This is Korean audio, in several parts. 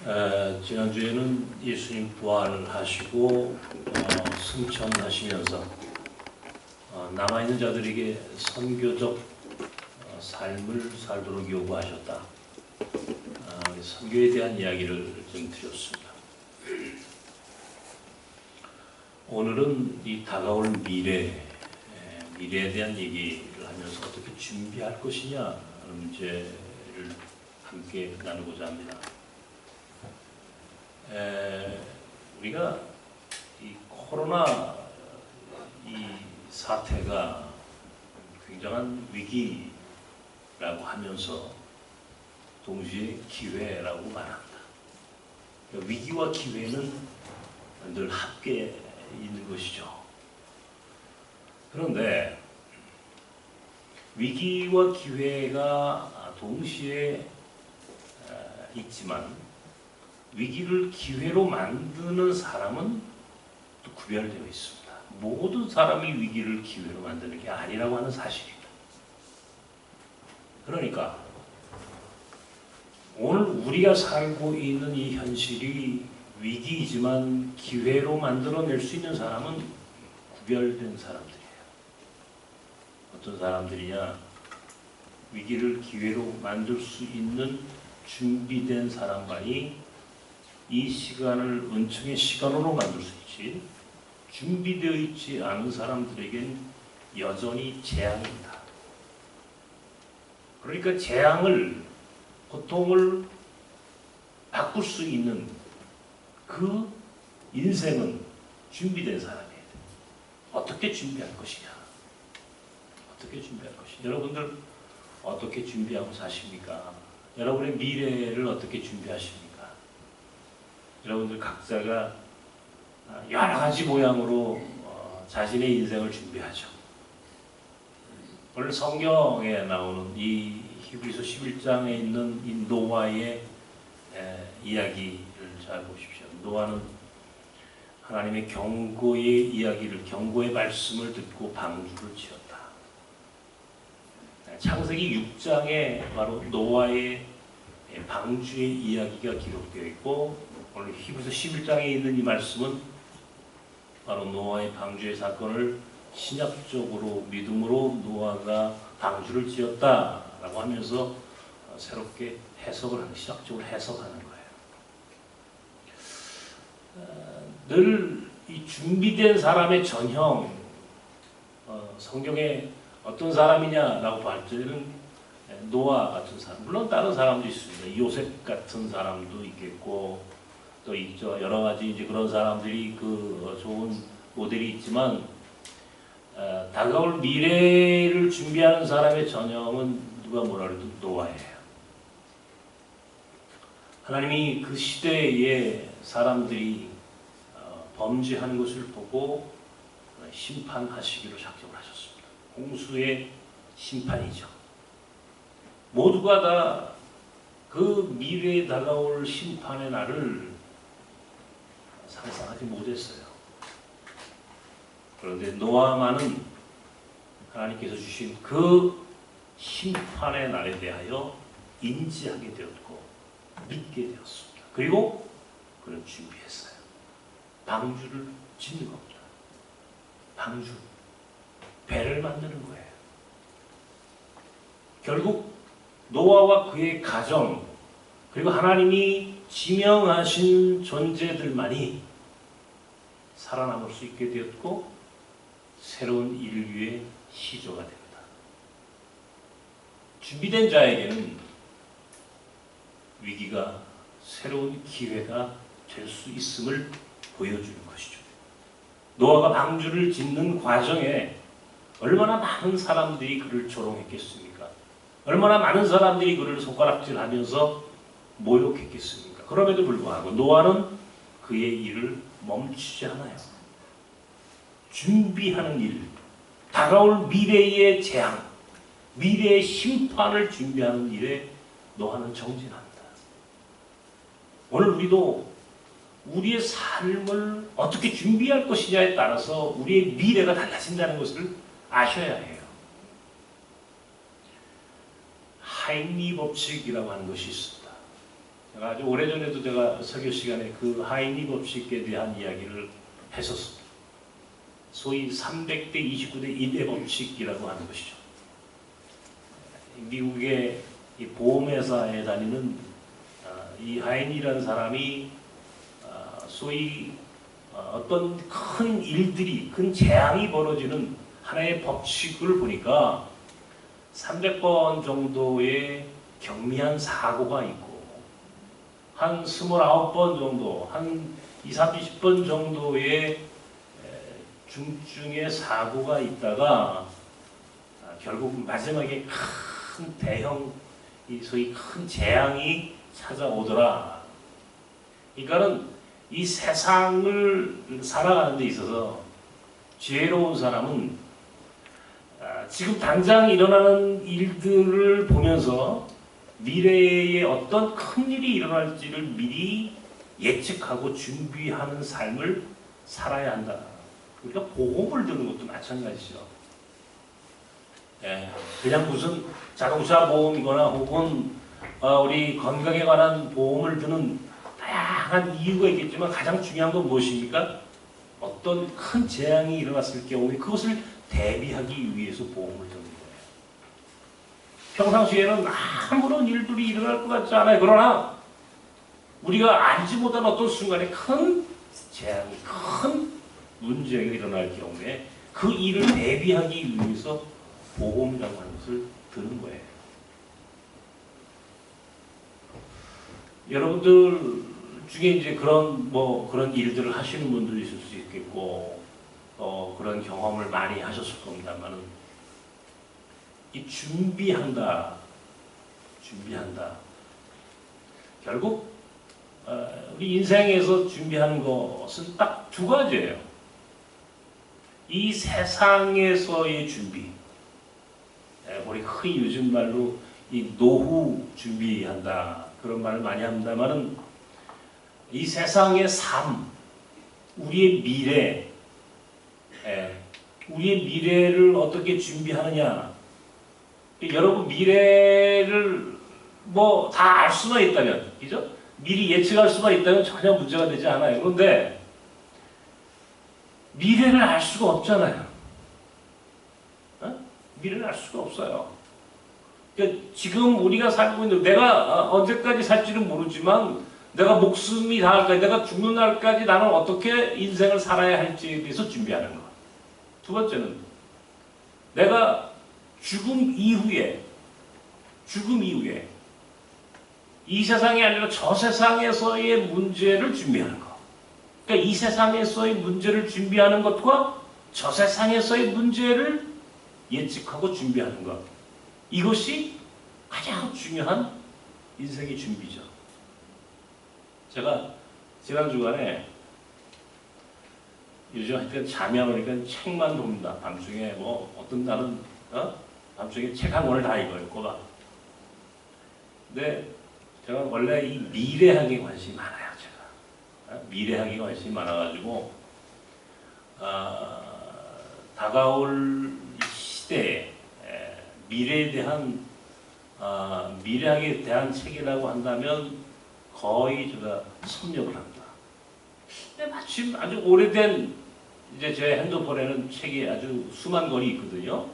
지난주에는 예수님 부활하시고 승천하시면서 남아있는 자들에게 선교적 삶을 살도록 요구하셨다. 선교에 대한 이야기를 좀 드렸습니다. 오늘은 이 다가올 미래에 대한 얘기를 하면서 어떻게 준비할 것이냐 하는 문제를 함께 나누고자 합니다. 우리가 이 코로나 이 사태가 굉장한 위기라고 하면서 동시에 기회라고 말합니다. 그러니까 위기와 기회는 늘 함께 있는 것이죠. 그런데 위기와 기회가 동시에 있지만 위기를 기회로 만드는 사람은 또 구별되어 있습니다. 모든 사람이 위기를 기회로 만드는 게 아니라고 하는 사실입니다. 그러니까 오늘 우리가 살고 있는 이 현실이 위기이지만 기회로 만들어낼 수 있는 사람은 구별된 사람들이에요. 어떤 사람들이냐? 위기를 기회로 만들 수 있는 준비된 사람만이 이 시간을 은총의 시간으로 만들 수 있지, 준비되어 있지 않은 사람들에겐 여전히 재앙입니다. 그러니까 재앙을, 고통을 바꿀 수 있는 그 인생은 준비된 사람이에요. 어떻게 준비할 것이냐? 어떻게 준비할 것이냐? 여러분들 어떻게 준비하고 사십니까? 여러분의 미래를 어떻게 준비하십니까? 여러분들 각자가 여러 가지 모양으로 자신의 인생을 준비하죠. 오늘 성경에 나오는 이 히브리서 11장에 있는 이 노아의 이야기를 잘 보십시오. 노아는 하나님의 경고의 이야기를, 경고의 말씀을 듣고 방주를 지었다. 창세기 6장에 바로 노아의 방주의 이야기가 기록되어 있고, 오늘 히브리서 11장에 있는 이 말씀은 바로 노아의 방주의 사건을 신약적으로 믿음으로 노아가 방주를 지었다라고 하면서 새롭게 해석을 하는, 신학적으로 해석하는 거예요. 늘 이 준비된 사람의 전형, 성경에 어떤 사람이냐라고 할 때는 노아 같은 사람, 물론 다른 사람도 있습니다. 요셉 같은 사람도 있겠고, 또 있죠. 여러 가지 이제 그런 사람들이 그 좋은 모델이 있지만, 다가올 미래를 준비하는 사람의 전형은 누가 뭐라 그래도 노아예요. 하나님이 그 시대에 사람들이 범죄하는 것을 보고 심판하시기로 작정을 하셨습니다. 홍수의 심판이죠. 모두가 다 그 미래에 다가올 심판의 날을 상상하지 못했어요. 그런데 노아만은 하나님께서 주신 그 심판의 날에 대하여 인지하게 되었고 믿게 되었습니다. 그리고 그는 준비했어요. 방주를 짓는 겁니다. 방주, 배를 만드는 거예요. 결국 노아와 그의 가정, 그리고 하나님이 지명하신 존재들만이 살아남을 수 있게 되었고 새로운 인류의 시조가 됩니다. 준비된 자에게는 위기가 새로운 기회가 될 수 있음을 보여주는 것이죠. 노아가 방주를 짓는 과정에 얼마나 많은 사람들이 그를 조롱했겠습니까? 얼마나 많은 사람들이 그를 손가락질하면서 모욕했겠습니까? 그럼에도 불구하고 노아는 그의 일을 멈추지 않아요. 준비하는 일, 다가올 미래의 재앙, 미래의 심판을 준비하는 일에 노아는 정진합니다. 오늘 우리도 우리의 삶을 어떻게 준비할 것이냐에 따라서 우리의 미래가 달라진다는 것을 아셔야 해요. 하임리 법칙이라고 하는 것이 있습니다. 제가 아주 오래전에도 제가 설교 시간에 그 하이니 법칙에 대한 이야기를 했었습니다. 소위 300대 29대 1의 법칙이라고 하는 것이죠. 미국의 이 보험회사에 다니는 이 하인이라는 사람이 소위 어떤 큰 일들이, 큰 재앙이 벌어지는 하나의 법칙을 보니까 300번 정도의 경미한 사고가 있고 한 29번 정도, 한 20, 30번 정도의 중증의 사고가 있다가 결국 마지막에 큰 대형, 소위 큰 재앙이 찾아오더라. 그러니까는 이 세상을 살아가는 데 있어서 지혜로운 사람은 지금 당장 일어나는 일들을 보면서 미래에 어떤 큰 일이 일어날지를 미리 예측하고 준비하는 삶을 살아야 한다. 그러니까 보험을 드는 것도 마찬가지죠. 그냥 무슨 자동차 보험이거나 혹은 우리 건강에 관한 보험을 드는 다양한 이유가 있겠지만 가장 중요한 건 무엇입니까? 어떤 큰 재앙이 일어났을 경우에 그것을 대비하기 위해서 보험을 드는 거예요. 평상시에는 아무런 일들이 일어날 것 같지 않아요. 그러나 우리가 알지 못한 어떤 순간에 큰 재앙이, 큰 문제가 일어날 경우에 그 일을 대비하기 위해서 보험이라고 하는 것을 드는 거예요. 여러분들 중에 이제 그런 일들을 하시는 분들이 있을 수 있겠고, 그런 경험을 많이 하셨을 겁니다만은, 이 준비한다. 결국, 우리 인생에서 준비하는 것은 딱 두 가지예요. 이 세상에서의 준비. 우리 흔히 요즘 말로 이 노후 준비한다. 그런 말을 많이 합니다만은 이 세상의 삶, 우리의 미래, 우리의 미래를 어떻게 준비하느냐. 여러분 미래를 뭐 다 알 수만 있다면, 그죠? 미리 예측할 수만 있다면 전혀 문제가 되지 않아요. 그런데 미래를 알 수가 없잖아요. 미래를 알 수가 없어요. 그러니까 지금 우리가 살고 있는, 내가 언제까지 살지는 모르지만 내가 목숨이 닿을까지, 내가 죽는 날까지 나는 어떻게 인생을 살아야 할지에 대해서 준비하는 것. 두 번째는 내가 죽음 이후에 이 세상이 아니라 저 세상에서의 문제를 준비하는 것. 그러니까 이 세상에서의 문제를 준비하는 것과 저 세상에서의 문제를 예측하고 준비하는 것. 이것이 가장 중요한 인생의 준비죠. 제가 지난 주간에 요즘 하여튼 잠이 안 오니까 책만 봅니다. 밤중에 뭐 어떤 날은 밤중에 책 한 권을 다 읽어요. 꼬박. 근데 제가 원래 이 미래학에 관심이 많아요. 제가 미래학에 관심이 많아가지고 다가올 시대에 미래에 대한 미래학에 대한 책이라고 한다면 거의 제가 섭렵을 합니다. 근데 마침 아주 오래된 이제 제 핸드폰에는 책이 아주 수만 권이 있거든요.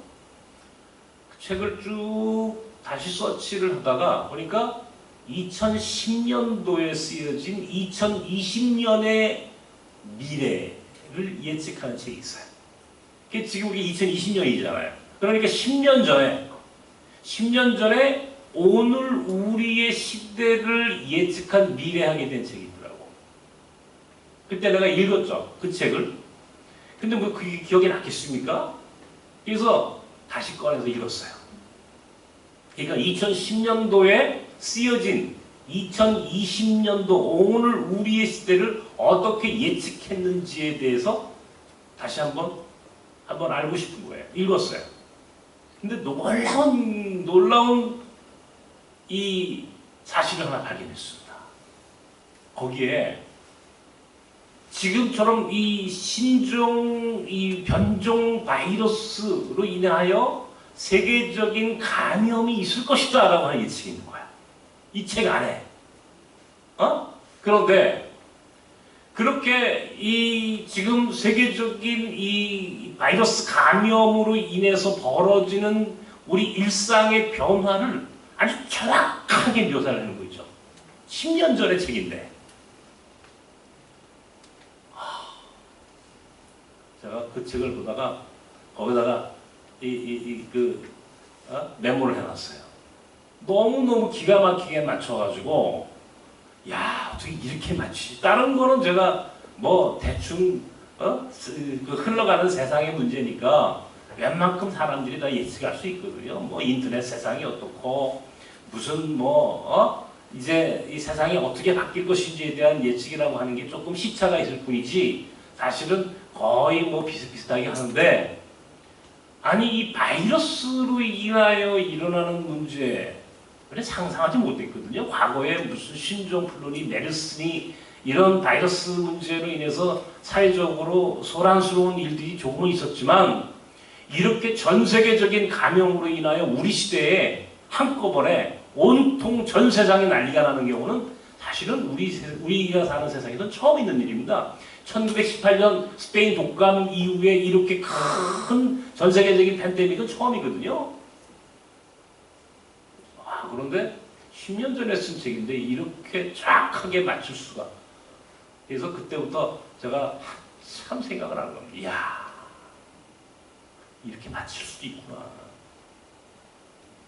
그 책을 쭉 다시 서치를 하다가 보니까 2010년도에 쓰여진 2020년의 미래를 예측하는 책이 있어요. 그게 지금 우리 2020년이잖아요. 그러니까 10년 전에 오늘 우리의 시대를 예측한 미래학에 대한 책이 있더라고. 그때 내가 읽었죠. 그 책을. 근데 뭐 그게 기억에 남겠습니까? 그래서 다시 꺼내서 읽었어요. 그러니까 2010년도에 쓰여진 2020년도 오늘 우리의 시대를 어떻게 예측했는지에 대해서 다시 한번 알고 싶은 거예요. 읽었어요. 근데 놀라운 이 사실을 하나 발견했습니다. 거기에 지금처럼 이 신종, 이 변종 바이러스로 인하여 세계적인 감염이 있을 것이다 라고 하는 예측이 있는 거야. 이 책 안에. 그런데 그렇게 이 지금 세계적인 이 바이러스 감염으로 인해서 벌어지는 우리 일상의 변화를 아주 정확하게 묘사를 하는 거 있죠. 10년 전의 책인데 제가 그 책을 보다가 거기다가 메모를 해놨어요. 너무너무 기가 막히게 맞춰가지고 야 어떻게 이렇게 맞추지? 다른 거는 제가 뭐 대충 그 흘러가는 세상의 문제니까 웬만큼 사람들이 다 예측할 수 있거든요. 뭐 인터넷 세상이 어떻고 무슨 이제 이 세상이 어떻게 바뀔 것인지에 대한 예측이라고 하는 게 조금 시차가 있을 뿐이지 사실은 거의 뭐 비슷비슷하게 하는데 아니 이 바이러스로 인하여 일어나는 문제 그래 상상하지 못했거든요. 과거에 무슨 신종플루니 메르스니 이런 바이러스 문제로 인해서 사회적으로 소란스러운 일들이 조금은 있었지만 이렇게 전 세계적인 감염으로 인하여 우리 시대에 한꺼번에 온통 전 세상에 난리가 나는 경우는 사실은 우리가 사는 세상에서는 처음 있는 일입니다. 1918년 스페인 독감 이후에 이렇게 큰 전 세계적인 팬데믹은 처음이거든요. 그런데 10년 전에 쓴 책인데 이렇게 정확하게 맞출 수가. 그래서 그때부터 제가 참 생각을 하는 겁니다. 이야, 이렇게 맞출 수도 있구나.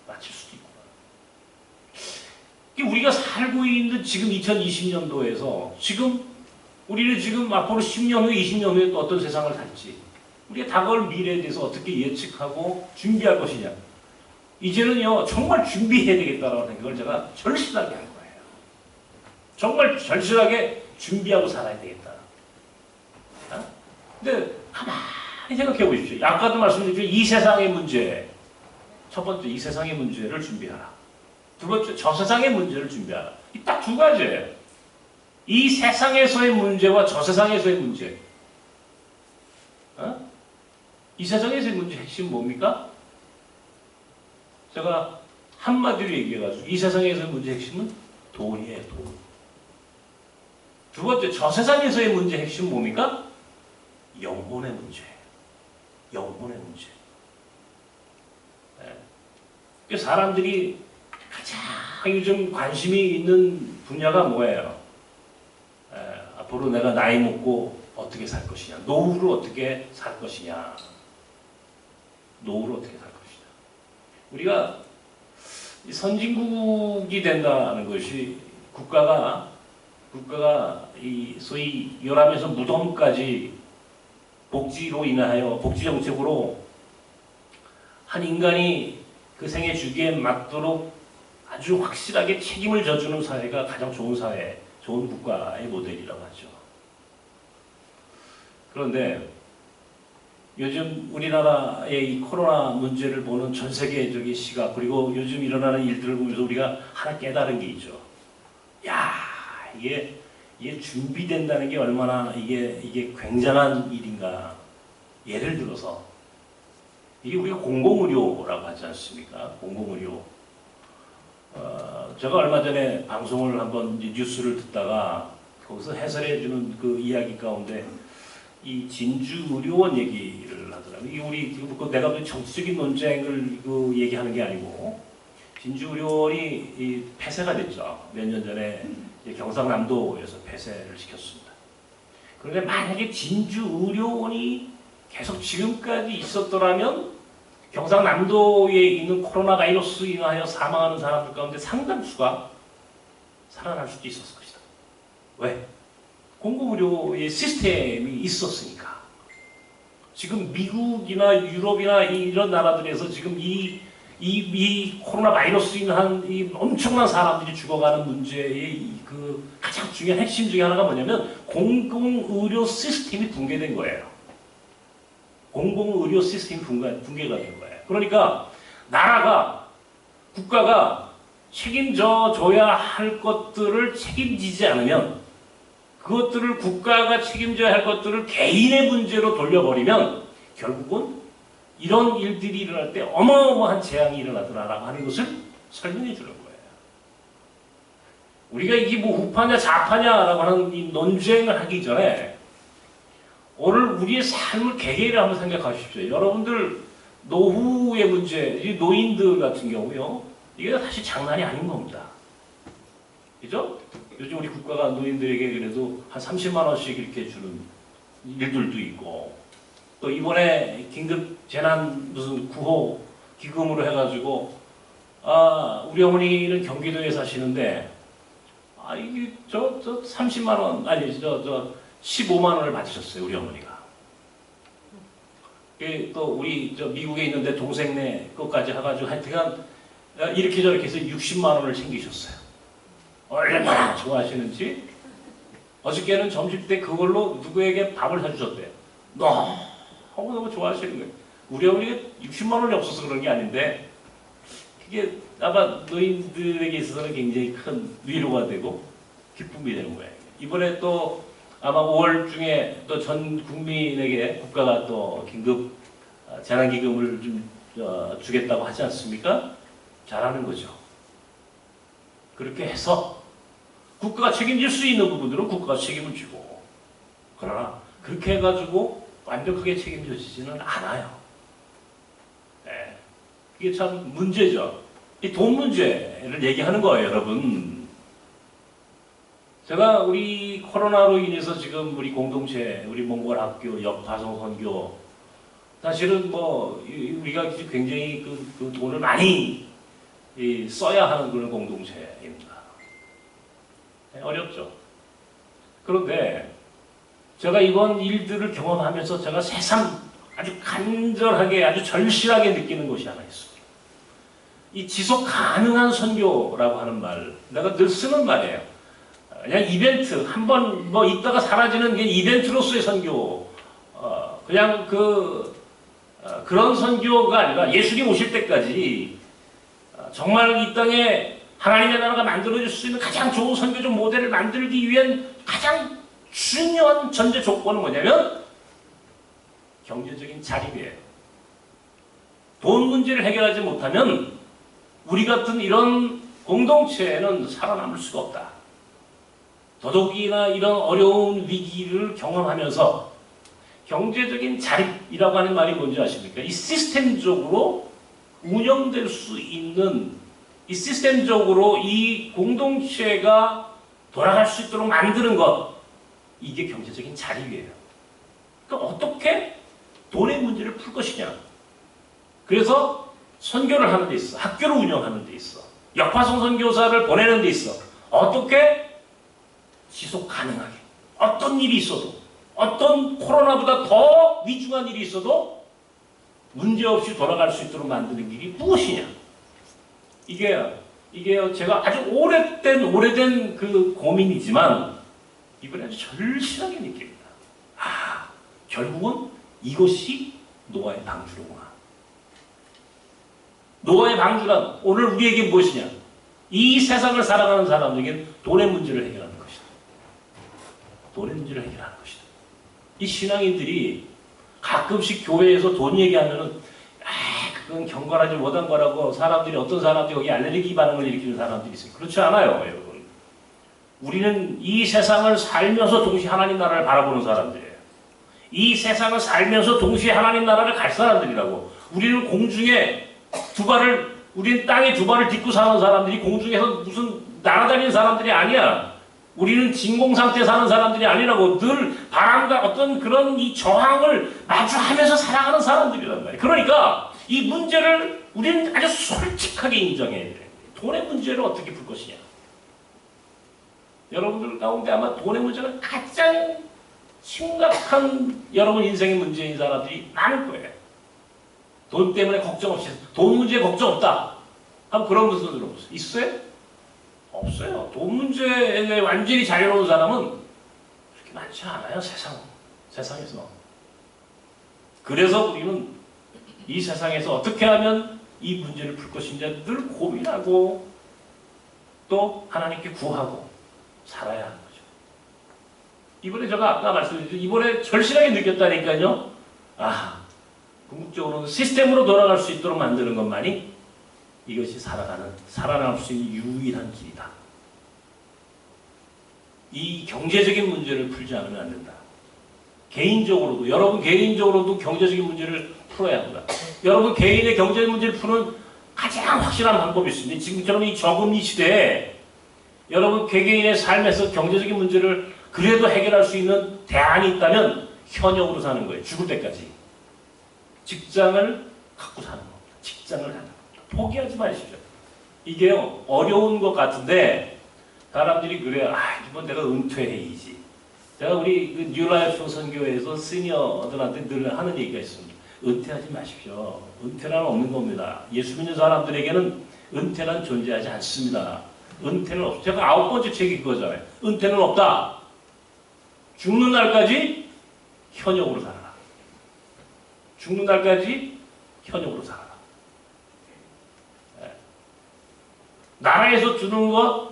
맞출 수도 있구나. 우리가 살고 있는 지금 2020년도에서 지금 우리는 지금 앞으로 10년 후에 20년 후에 또 어떤 세상을 살지 우리가 다가올 미래에 대해서 어떻게 예측하고 준비할 것이냐 이제는요 정말 준비해야 되겠다라는 생각을 제가 절실하게 한 거예요. 정말 절실하게 준비하고 살아야 되겠다. 근데 가만히 생각해 보십시오. 아까도 말씀드렸지만 이 세상의 문제 첫 번째 이 세상의 문제를 준비하라. 두 번째 저 세상의 문제를 준비하라. 이 딱 두 가지예요. 이 세상에서의 문제와 저 세상에서의 문제. 이 세상에서의 문제 핵심 뭡니까? 제가 한마디로 얘기해가지고 이 세상에서의 문제 핵심은 돈이에요. 돈. 두 번째 저 세상에서의 문제 핵심은 뭡니까? 영혼의 문제. 영혼의 문제. 네. 사람들이 가장 요즘 관심이 있는 분야가 뭐예요? 앞으로 내가 나이 먹고 어떻게 살 것이냐, 노후를 어떻게 살 것이냐, 노후를 어떻게 살 것이냐. 우리가 선진국이 된다는 것이 국가가 이 소위 열하면서 무덤까지 복지로 인하여 복지 정책으로 한 인간이 그 생애 주기에 맞도록 아주 확실하게 책임을 져주는 사회가 가장 좋은 사회, 좋은 국가의 모델이라고 하죠. 그런데 요즘 우리나라의 이 코로나 문제를 보는 전 세계적인 시각 그리고 요즘 일어나는 일들을 보면서 우리가 하나 깨달은 게 있죠. 야, 이게 준비된다는 게 얼마나 이게 굉장한 일인가. 예를 들어서 이게 우리가 공공의료라고 하지 않습니까? 공공의료. 제가 얼마 전에 방송을 한번 뉴스를 듣다가 거기서 해설해주는 그 이야기 가운데 이 진주의료원 얘기를 하더라고요. 이게 우리 내가 정치적인 논쟁을 얘기하는 게 아니고 진주의료원이 폐쇄가 됐죠. 몇 년 전에 경상남도에서 폐쇄를 시켰습니다. 그런데 만약에 진주의료원이 계속 지금까지 있었더라면 경상남도에 있는 코로나 바이러스 인하여 사망하는 사람들 가운데 상당수가 살아날 수도 있었을 것이다. 왜? 공공의료의 시스템이 있었으니까. 지금 미국이나 유럽이나 이런 나라들에서 지금 이 코로나 바이러스 인한 이 엄청난 사람들이 죽어가는 문제의 그 가장 중요한 핵심 중에 하나가 뭐냐면 공공의료 시스템이 붕괴된 거예요. 공공의료 시스템이 붕괴가 된 거예요. 그러니까 나라가 국가가 책임져 줘야 할 것들을 책임지지 않으면 그것들을 국가가 책임져야 할 것들을 개인의 문제로 돌려버리면 결국은 이런 일들이 일어날 때 어마어마한 재앙이 일어나더라라고 하는 것을 설명해 주는 거예요. 우리가 이게 뭐 우파냐 좌파냐라고 하는 이 논쟁을 하기 전에 오늘 우리의 삶을 개개인을 한번 생각하십시오. 여러분들 노후의 문제, 이 노인들 같은 경우요, 이게 사실 장난이 아닌 겁니다. 그죠? 요즘 우리 국가가 노인들에게 그래도 한 30만 원씩 이렇게 주는 일들도 있고, 또 이번에 긴급 재난 무슨 구호 기금으로 해가지고, 우리 어머니는 경기도에 사시는데, 이게 저 30만 원, 아니, 15만 원을 받으셨어요, 우리 어머니가. 또 우리 미국에 있는데 동생네 것까지 해가지고 하여튼간 이렇게 저렇게 해서 60만 원을 챙기셨어요. 얼마나 좋아하시는지. 어저께는 점심때 그걸로 누구에게 밥을 사주셨대요. 너무 좋아하시는 거예요. 우리 어머니가 60만 원이 없어서 그런 게 아닌데 그게 아마 노인들에게 있어서는 굉장히 큰 위로가 되고 기쁨이 되는 거예요. 이번에 또 아마 5월 중에 또 전 국민에게 국가가 또 긴급 재난기금을 좀 주겠다고 하지 않습니까? 잘하는 거죠. 그렇게 해서 국가가 책임질 수 있는 부분들은 국가가 책임을 지고, 그러나 그렇게 해가지고 완벽하게 책임져지지는 않아요. 네. 이게 참 문제죠. 이 돈 문제를 얘기하는 거예요, 여러분. 제가 우리 코로나로 인해서 지금 우리 공동체, 우리 몽골 학교, 역파송 선교, 사실은 뭐 우리가 굉장히 그 돈을 많이 써야 하는 그런 공동체입니다. 어렵죠. 그런데 제가 이번 일들을 경험하면서 제가 새삼 아주 간절하게, 아주 절실하게 느끼는 것이 하나 있습니다. 이 지속 가능한 선교라고 하는 말, 내가 늘 쓰는 말이에요. 그냥 이벤트, 한번 뭐 있다가 사라지는 게 이벤트로서의 선교, 그냥 그런 선교가 아니라 예수님 오실 때까지 정말 이 땅에 하나님의 나라가 만들어질 수 있는 가장 좋은 선교적 모델을 만들기 위한 가장 중요한 전제 조건은 뭐냐면 경제적인 자립이에요. 돈 문제를 해결하지 못하면 우리 같은 이런 공동체에는 살아남을 수가 없다. 더더욱이나 이런 어려운 위기를 경험하면서 경제적인 자립이라고 하는 말이 뭔지 아십니까? 이 시스템적으로 운영될 수 있는, 이 시스템적으로 이 공동체가 돌아갈 수 있도록 만드는 것, 이게 경제적인 자립이에요. 그러니까 어떻게 돈의 문제를 풀 것이냐. 그래서 선교를 하는 데 있어. 학교를 운영하는 데 있어. 역파송 선교사를 보내는 데 있어. 어떻게 지속 가능하게. 어떤 일이 있어도, 어떤 코로나보다 더 위중한 일이 있어도 문제없이 돌아갈 수 있도록 만드는 길이 무엇이냐. 이게 제가 아주 오래된 그 고민이지만 이번에 아주 절실하게 느낍니다. 결국은 이것이 노아의 방주로구나. 노아의 방주란 오늘 우리에게 무엇이냐? 이 세상을 살아가는 사람에게는 돈의 문제를 해결하는 것이다. 돈의 문제를 해결하는 것이다. 이 신앙인들이 가끔씩 교회에서 돈 얘기하면은 그건 경건하지 못한 거라고 사람들이, 어떤 사람들이 거기 알레르기 반응을 일으키는 사람들이 있어요. 그렇지 않아요, 여러분. 우리는 이 세상을 살면서 동시에 하나님 나라를 바라보는 사람들이에요. 이 세상을 살면서 동시에 하나님 나라를 갈 사람들이라고. 우리는 공중에 우리는 땅에 두 발을 딛고 사는 사람들이 공중에서 무슨 날아다니는 사람들이 아니야. 우리는 진공 상태에 사는 사람들이 아니라고. 늘 바람과 어떤 그런 이 저항을 마주하면서 살아가는 사람들이란 말이에요. 그러니까 이 문제를 우리는 아주 솔직하게 인정해야 돼요. 돈의 문제를 어떻게 풀 것이냐. 여러분들 가운데 아마 돈의 문제가 가장 심각한 여러분 인생의 문제인 사람들이 많을 거예요. 돈 때문에 걱정 없이, 돈 문제에 걱정 없다. 한번 그런 분들 들어보세요. 있어요? 없어요. 돈 문제에 완전히 자유로운 사람은 그렇게 많지 않아요, 세상에서. 그래서 우리는 이 세상에서 어떻게 하면 이 문제를 풀 것인지 늘 고민하고 또 하나님께 구하고 살아야 하는 거죠. 이번에 제가 아까 말씀드렸죠. 이번에 절실하게 느꼈다니까요. 궁극적으로는 시스템으로 돌아갈 수 있도록 만드는 것만이 이것이 살아남을 수 있는 유일한 길이다. 이 경제적인 문제를 풀지 않으면 안 된다. 개인적으로도, 여러분 개인적으로도 경제적인 문제를 풀어야 합니다. 여러분 개인의 경제 문제를 푸는 가장 확실한 방법이 있습니다. 지금처럼 이 저금리 시대에 여러분 개개인의 삶에서 경제적인 문제를 그래도 해결할 수 있는 대안이 있다면 현역으로 사는 거예요. 죽을 때까지. 직장을 갖고 사는 겁니다. 직장을 하는 겁니다. 포기하지 마십시오. 이게 어려운 것 같은데 사람들이 그래요. 이번 내가 은퇴해야지. 제가 우리 그 뉴라이프 선교회에서 시니어들한테 늘 하는 얘기가 있습니다. 은퇴하지 마십시오. 은퇴란 없는 겁니다. 예수 믿는 사람들에게는 은퇴란 존재하지 않습니다. 은퇴는 없어. 제가 9번째 책이 그거잖아요. 은퇴는 없다. 죽는 날까지 현역으로 살아라. 죽는 날까지 현역으로 살아라. 네. 나라에서 주는 것,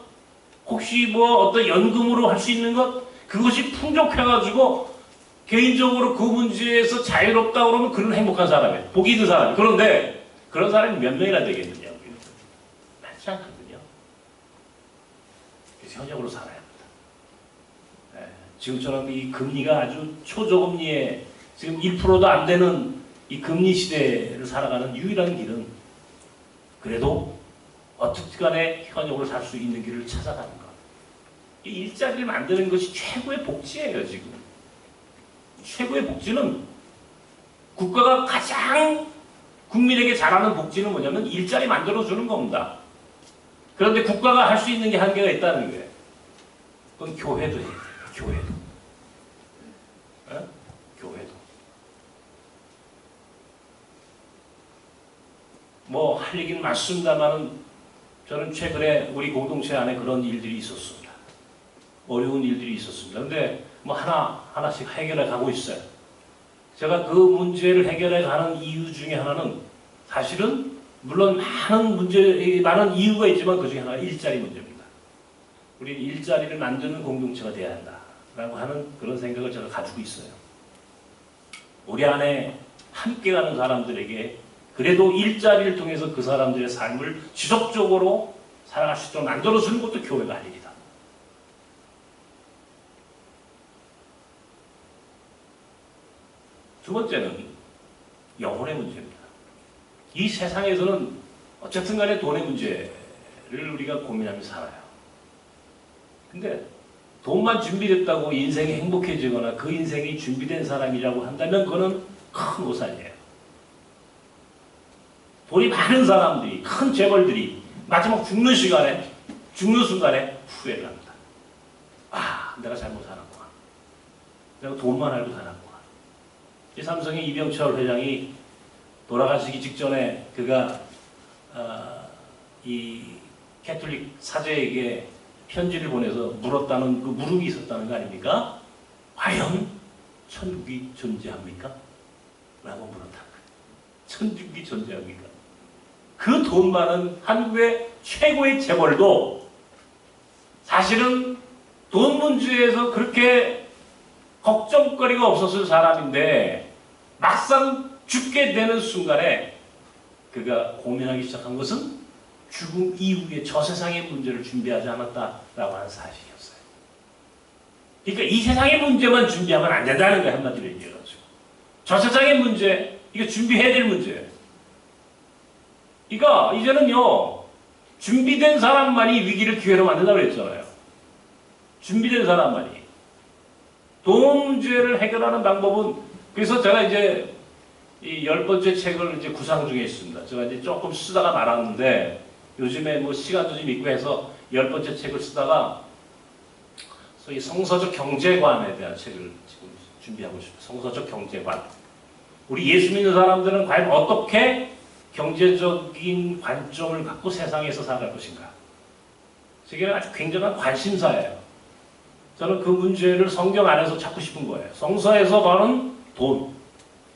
혹시 뭐 어떤 연금으로 할 수 있는 것, 그것이 풍족해가지고 개인적으로 그 문제에서 자유롭다 그러면 그런 행복한 사람이에요. 복이 있는 사람이에요. 그런데 그런 사람이 몇 명이나 되겠느냐고요. 많지 않거든요. 그래서 현역으로 살아야 합니다. 네. 지금처럼 이 금리가 아주 초저금리에 지금 1%도 안 되는 이 금리 시대를 살아가는 유일한 길은 그래도 어떻게 간에 현역으로 살 수 있는 길을 찾아가는 것. 이 일자리를 만드는 것이 최고의 복지예요, 지금. 최고의 복지는 국가가 가장 국민에게 잘하는 복지는 뭐냐면 일자리 만들어주는 겁니다. 그런데 국가가 할 수 있는 게 한계가 있다는 거예요. 그건 교회도 해야 돼요. 교회도. 네? 교회도. 뭐 할 얘기는 많습니다만은 저는 최근에 우리 공동체 안에 그런 일들이 있었습니다. 어려운 일들이 있었습니다. 근데 뭐 하나씩 해결해 가고 있어요. 제가 그 문제를 해결해 가는 이유 중에 하나는 사실은 물론 많은 이유가 있지만 그 중에 하나가 일자리 문제입니다. 우리 일자리를 만드는 공동체가 돼야 한다라고 하는 그런 생각을 제가 가지고 있어요. 우리 안에 함께 가는 사람들에게 그래도 일자리를 통해서 그 사람들의 삶을 지속적으로 살아갈 수 있도록 만들어주는 것도 교회가 할 일이다. 두 번째는 영혼의 문제입니다. 이 세상에서는 어쨌든 간에 돈의 문제를 우리가 고민하며 살아요. 근데 돈만 준비됐다고 인생이 행복해지거나 그 인생이 준비된 사람이라고 한다면 그거는 큰 오산이에요. 돈이 많은 사람들이, 큰 재벌들이 마지막 죽는 순간에 후회를 합니다. 내가 잘못 살았구나. 내가 돈만 알고 살았구나. 이 삼성의 이병철 회장이 돌아가시기 직전에 그가 이 캐톨릭 사제에게 편지를 보내서 물었다는 그 물음이 있었다는 거 아닙니까? 과연 천국이 존재합니까? 라고 물었다. 천국이 존재합니까? 그 돈 많은 한국의 최고의 재벌도 사실은 돈 문제에서 그렇게 걱정거리가 없었을 사람인데 막상 죽게 되는 순간에 그가 고민하기 시작한 것은 죽음 이후에 저 세상의 문제를 준비하지 않았다라고 하는 사실이었어요. 그러니까 이 세상의 문제만 준비하면 안 된다는 거예요. 한마디로 얘기해가지고. 저 세상의 문제, 이거 준비해야 될 문제예요. 그러니까 이제는요, 준비된 사람만이 위기를 기회로 만든다고 그랬잖아요. 준비된 사람만이. 돈 문제를 해결하는 방법은, 그래서 제가 이제 이 10번째 책을 이제 구상 중에 있습니다. 제가 이제 조금 쓰다가 말았는데, 요즘에 뭐 시간도 좀 있고 해서 10번째 책을 쓰다가, 소위 성서적 경제관에 대한 책을 지금 준비하고 있습니다. 성서적 경제관. 우리 예수 믿는 사람들은 과연 어떻게 경제적인 관점을 갖고 세상에서 살아갈 것인가. 저게 아주 굉장한 관심사예요. 저는 그 문제를 성경 안에서 찾고 싶은 거예요. 성서에서 말하는 돈.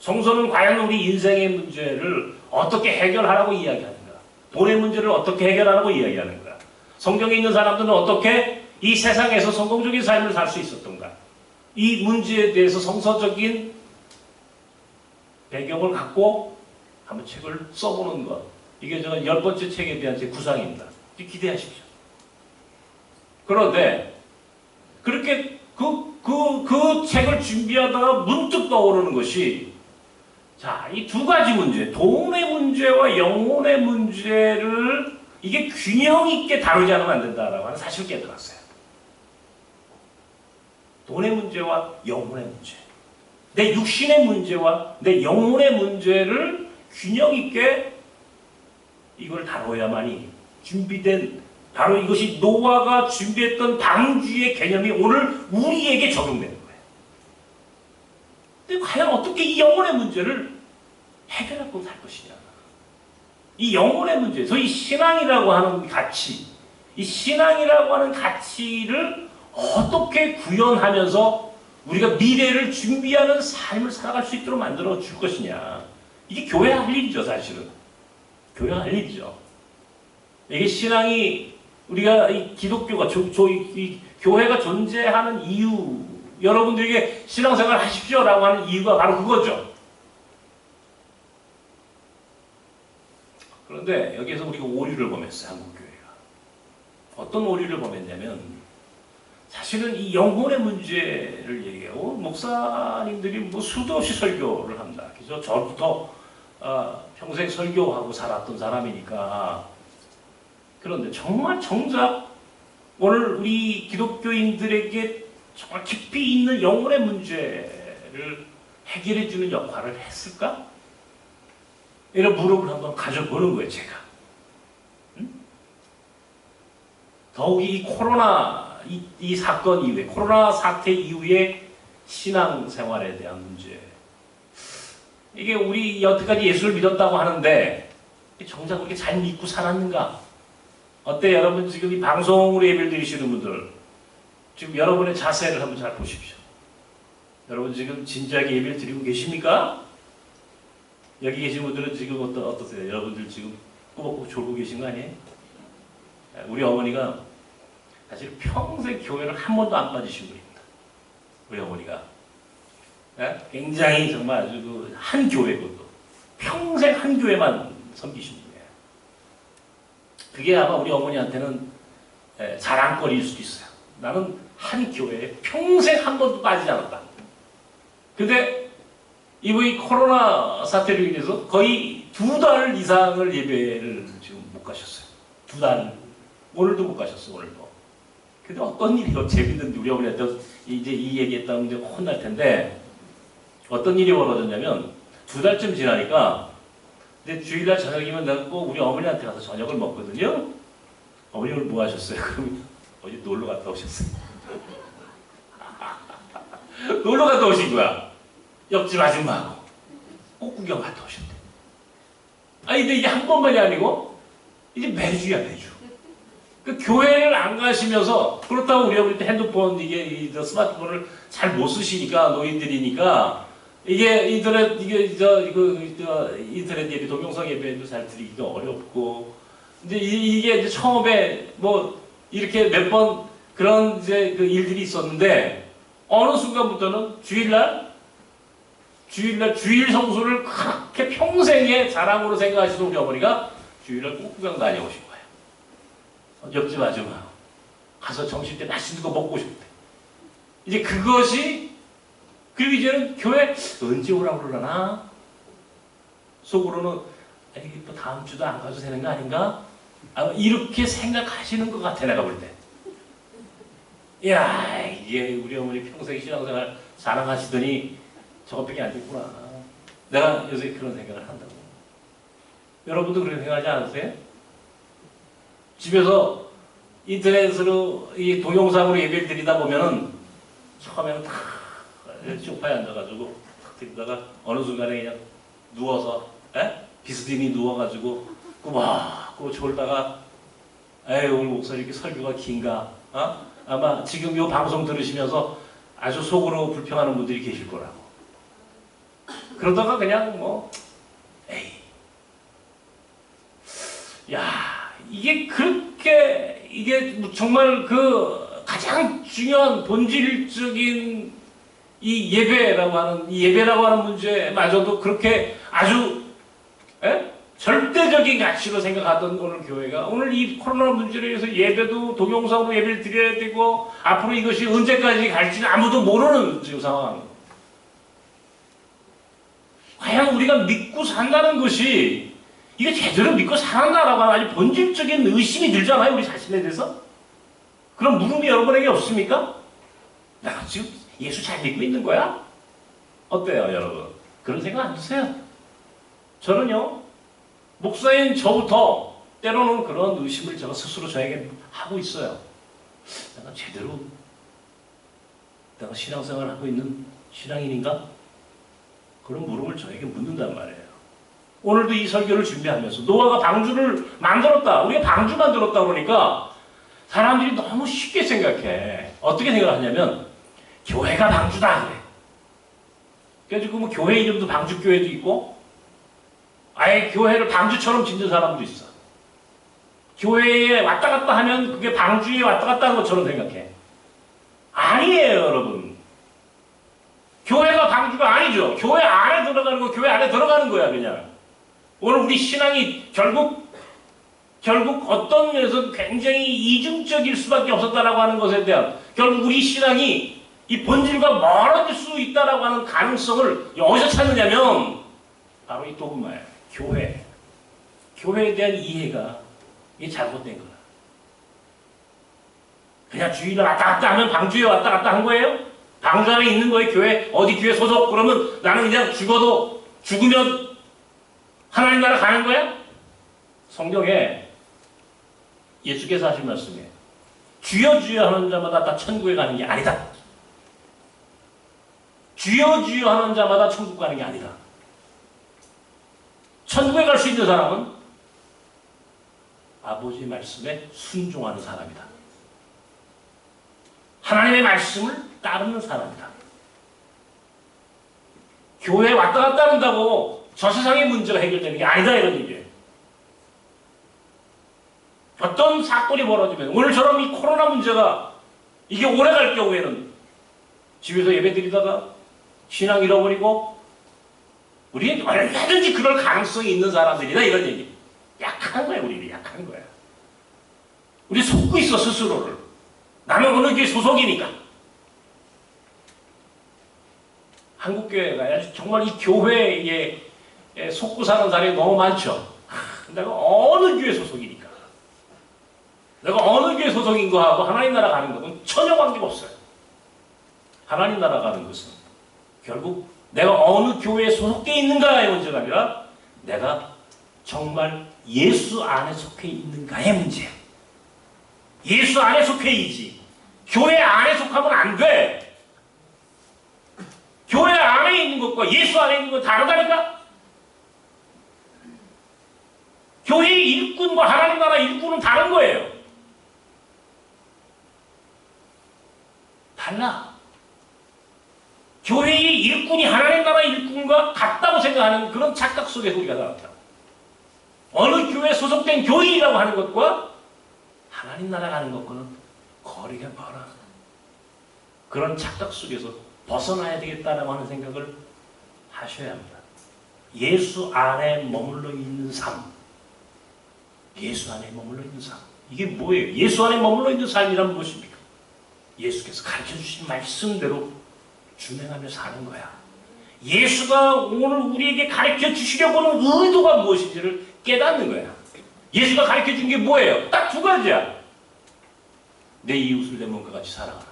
성서는 과연 우리 인생의 문제를 어떻게 해결하라고 이야기하는가. 돈의 문제를 어떻게 해결하라고 이야기하는 거야. 성경에 있는 사람들은 어떻게 이 세상에서 성공적인 삶을 살 수 있었던가. 이 문제에 대해서 성서적인 배경을 갖고 한번 책을 써보는 것. 이게 저는 10번째 책에 대한 제 구상입니다. 기대하십시오. 그런데 그렇게 그 책을 준비하다가 문득 떠오르는 것이, 자, 이 두 가지 문제, 돈의 문제와 영혼의 문제를 이게 균형 있게 다루지 않으면 안 된다라고 하는 사실을 깨달았어요. 돈의 문제와 영혼의 문제, 내 육신의 문제와 내 영혼의 문제를 균형 있게 이걸 다뤄야만이 준비된, 바로 이것이 노아가 준비했던 방주의 개념이 오늘 우리에게 적용되는 거예요. 근데 과연 어떻게 이 영혼의 문제를 해결하고 살 것이냐. 이 영혼의 문제, 소위 신앙이라고 하는 가치, 이 신앙이라고 하는 가치를 어떻게 구현하면서 우리가 미래를 준비하는 삶을 살아갈 수 있도록 만들어 줄 것이냐. 이게 교회 할 일이죠, 사실은. 교회 할 일이죠. 이게 신앙이, 우리가 이 기독교가, 이 교회가 존재하는 이유, 여러분들에게 신앙생활 하십시오라고 하는 이유가 바로 그거죠. 그런데 여기에서 우리가 오류를 범했어요, 한국교회가. 어떤 오류를 범했냐면, 사실은 이 영혼의 문제를 얘기하고, 목사님들이 뭐 수도 없이 설교를 합니다. 그래서 저부터 평생 설교하고 살았던 사람이니까. 그런데 정말 정작 오늘 우리 기독교인들에게 정말 깊이 있는 영혼의 문제를 해결해 주는 역할을 했을까? 이런 무릎을 한번 가져보는 거예요, 제가. 더욱이 이 코로나 이 사건 이후에, 코로나 사태 이후에 신앙생활에 대한 문제. 이게 우리 여태까지 예수를 믿었다고 하는데 정작 그렇게 잘 믿고 살았는가? 어때 여러분, 지금 이 방송으로 예배를 드리시는 분들, 지금 여러분의 자세를 한번 잘 보십시오. 여러분 지금 진지하게 예배를 드리고 계십니까? 여기 계신 분들은 지금 어떠세요? 여러분들 지금 꾸벅꾸벅 졸고 계신 거 아니에요? 우리 어머니가 사실 평생 교회를 한 번도 안 빠지신 분입니다. 우리 어머니가. 굉장히 정말 아주 한 교회고, 평생 한 교회만 섬기신 분이에요. 그게 아마 우리 어머니한테는 자랑거리일 수도 있어요. 나는 한 교회에 평생 한 번도 빠지지 않았다. 근데 이분이 코로나 사태로 인해서 거의 2달 이상을 예배를 지금 못 가셨어요. 2달. 오늘도 못 가셨어요, 오늘도. 근데 어떤 일이 재밌는데, 우리 어머니한테 이제 이 얘기했다면 이제 혼날 텐데, 어떤 일이 벌어졌냐면, 2달쯤 지나니까, 근데 주일날 저녁이면 내가 꼭 우리 어머니한테 가서 저녁을 먹거든요? 어머니 오늘 뭐 하셨어요? 그럼 어디 놀러 갔다 오셨어요? 놀러 갔다 오신 거야. 옆집 아줌마하고 꽃 구경 갔다 오셨대. 아니 근데 이게 한 번만이 아니고 이제 매주야, 매주. 그 교회를 안 가시면서, 그렇다고 우리 어머니 핸드폰 이게 스마트폰을 잘 못 쓰시니까, 노인들이니까 이게 인터넷 인터넷 예배, 동영상 예배도 잘 드리기가 어렵고, 이제 이게 이제 처음에 뭐 이렇게 몇 번 그런 이제 그 일들이 있었는데, 어느 순간부터는 주일 성수를 그렇게 평생의 자랑으로 생각하시던 우리 어머니가 주일날 꽃구경 다녀오신 거예요. 옆집 아줌마 가서 점심때 맛있는 거 먹고 오셨대. 이제 그것이, 그리고 이제는 교회 언제 오라고 그러나? 속으로는 이게 또 다음 주도 안 가도 되는 거 아닌가? 이렇게 생각하시는 것 같아, 내가 볼 때. 이야, 이게 우리 어머니 평생 신앙생활 자랑하시더니 저것밖에 안 됐구나. 내가 요새 그런 생각을 한다고. 여러분도 그렇게 생각하지 않으세요? 집에서 인터넷으로 이 동영상으로 예배를 드리다 보면은 처음에는 다 소파에 앉아가지고 탁 드리다가 어느 순간에 그냥 누워서 비스듬히 누워가지고 꾸벅꾸벅 졸다가, 에이 오늘 목소리 이렇게 설교가 긴가? 아마 지금 이 방송 들으시면서 아주 속으로 불평하는 분들이 계실 거라고. 그러다가 그냥 뭐 에이, 야, 이게 그렇게, 이게 정말 그 가장 중요한 본질적인 이 예배라고 하는 문제마저도 그렇게 아주 절대적인 가치로 생각하던 오늘 교회가 오늘 이 코로나 문제로 인해서 예배도 동영상으로 예배를 드려야 되고 앞으로 이것이 언제까지 갈지는 아무도 모르는 지금 상황. 과연 우리가 믿고 산다는 것이 이게 제대로 믿고 살았나라고 하는 아주 본질적인 의심이 들잖아요. 우리 자신에 대해서. 그런 물음이 여러분에게 없습니까? 내가 지금 예수 잘 믿고 있는 거야? 어때요, 여러분? 그런 생각 안 드세요? 저는요, 목사인 저부터 때로는 그런 의심을 제가 스스로 저에게 하고 있어요. 내가 제대로 내가 신앙생활을 하고 있는 신앙인인가? 그런 물음을 저에게 묻는단 말이에요. 오늘도 이 설교를 준비하면서 노아가 방주를 만들었다. 우리가 방주 만들었다 그러니까 사람들이 너무 쉽게 생각해. 어떻게 생각하냐면 교회가 방주다 그래. 그래가지고 뭐 교회 이름도 방주교회도 있고 아예 교회를 방주처럼 짓는 사람도 있어. 교회에 왔다 갔다 하면 그게 방주에 왔다 갔다 하는 것처럼 생각해. 아니에요, 여러분. 교회가 방주가 아니죠. 교회 안에 들어가는 거, 교회 안에 들어가는 거야, 그냥. 오늘 우리 신앙이 결국 어떤 면에서 굉장히 이중적일 수밖에 없었다라고 하는 것에 대한 결국 우리 신앙이 이 본질과 멀어질 수 있다라고 하는 가능성을 어디서 찾느냐면 바로 이 도그마예요. 교회. 교회에 대한 이해가 이게 잘못된 거야. 그냥 주일에 왔다 갔다 하면 방주에 왔다 갔다 한 거예요? 방주 안에 있는 거예요? 교회? 어디 교회 소속? 그러면 나는 그냥 죽으면 하나님 나라 가는 거야? 성경에 예수께서 하신 말씀이에요. 주여 주여 하는 자마다 다 천국에 가는 게 아니다. 주여 주여 하는 자마다 천국 가는 게 아니다. 천국에 갈 수 있는 사람은 아버지 말씀에 순종하는 사람이다. 하나님의 말씀을 따르는 사람이다. 교회에 왔다 갔다 한다고 저 세상의 문제가 해결되는 게 아니다 이런 얘기예요. 어떤 사건이 벌어지면 오늘처럼 이 코로나 문제가 이게 오래 갈 경우에는 집에서 예배 드리다가 신앙 잃어버리고 우리는 얼마든지 그럴 가능성이 있는 사람들이다 이런 얘기. 약한 거야 우리는. 약한 거야. 우리 속고 있어 스스로를. 나는 어느 교회 소속이니까. 한국교회가 정말 이 교회에 속고 사는 사람이 너무 많죠. 내가 어느 교회 소속이니까. 내가 어느 교회 소속인 거하고 하나님 나라 가는 것은 전혀 관계가 없어요. 하나님 나라 가는 것은 결국 내가 어느 교회에 소속되어 있는가의 문제가 아니라 내가 정말 예수 안에 속해 있는가의 문제야. 예수 안에 속해이지. 교회 안에 속하면 안 돼. 교회 안에 있는 것과 예수 안에 있는 건 다르다니까? 교회의 일꾼과 하나님 나라 일꾼은 다른 거예요. 달라. 교회의 일꾼이 하나님 나라 일꾼과 같다고 생각하는 그런 착각 속에서 우리가 살았다. 어느 교회에 소속된 교인이라고 하는 것과 하나님 나라 가는 것과는 거리가 멀어. 그런 착각 속에서 벗어나야 되겠다라고 하는 생각을 하셔야 합니다. 예수 안에 머물러 있는 삶. 예수 안에 머물러 있는 삶. 이게 뭐예요? 예수 안에 머물러 있는 삶이란 무엇입니까? 예수께서 가르쳐 주신 말씀대로 준행하며 사는 거야. 예수가 오늘 우리에게 가르쳐 주시려고 하는 의도가 무엇인지를 깨닫는 거야. 예수가 가르쳐 준 게 뭐예요? 딱 두 가지야. 내 이웃을 내 몸과 같이 사랑하라.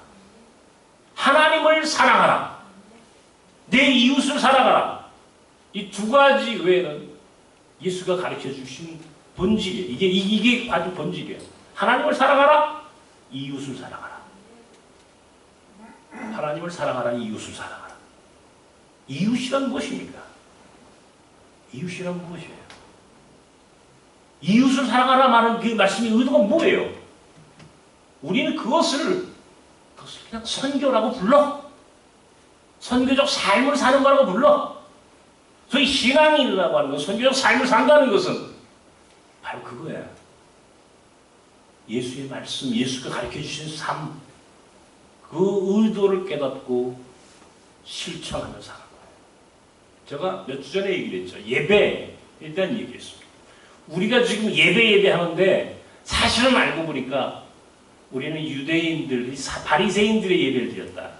하나님을 사랑하라. 내 이웃을 사랑하라. 이 두 가지 외에는 예수가 가르쳐 주신 본질이에요. 이게 아주 본질이에요. 하나님을 사랑하라. 이웃을 사랑하라. 하나님을 사랑하라. 이웃을 사랑하라. 이웃이란 무엇입니까? 이웃이란 무엇이에요? 이웃을 사랑하라 말하는 그 말씀의 의도가 뭐예요? 우리는 그것을 그냥 선교라고 불러. 선교적 삶을 사는 거라고 불러. 소위 신앙인이라고 하는 것, 선교적 삶을 산다는 것은 바로 그거야. 예수의 말씀, 예수가 가르쳐 주신 삶, 그 의도를 깨닫고 실천하며 사는 거예요. 제가 몇 주 전에 얘기를 했죠. 예배에 대한 얘기했습니다. 우리가 지금 예배하는데 사실은 알고 보니까 우리는 유대인들, 바리새인들의 예배를 드렸다.